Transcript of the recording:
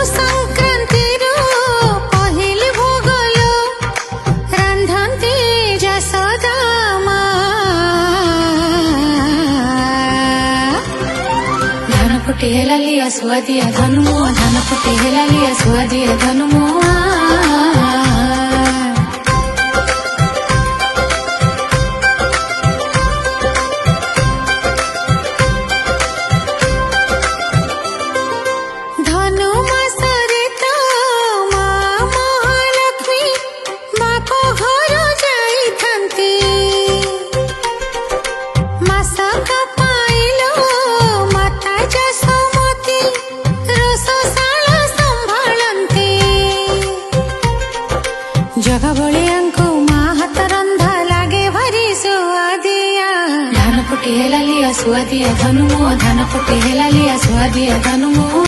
ସଂକ୍ରାନ୍ତିର ପହିଲି ଭୋଗଲ ରାନ୍ଧନ୍ତି ଯଶୋଦା ମା। ଧାନ ଫୁଟି ହେଲା ଲିଆ ସୁଆଦିଆ ଧନୁ ମୋ, ଧାନ ଫୁଟି ହେଲା ଲିଆ ସୁଆଦିଆ ଧନୁ ମୋ। ଧନୁ ମାସରେ ତ ମା ମହାଲକ୍ଷ୍ମୀ ବାପ ଘର ଯାଇଥାନ୍ତି। ମାସକ ପାଇଲ ମାତା ଯଶୋମତୀ ରୋଷଶାଳ ସମ୍ଭାଳନ୍ତି। ଜଗବଳିଆଙ୍କୁ ମା ହାତ ରନ୍ଧା ଲାଗେ ଭାରି ସୁଆଦିଆ। ଧାନ ଫୁଟି ହେଲା ଲିଆ ସୁଆଦିଆ ଧନୁ ମୋ, ଧାନ ଫୁଟି ହେଲା ଲିଆ ସୁଆଦିଆ ଧନୁ ମୋ।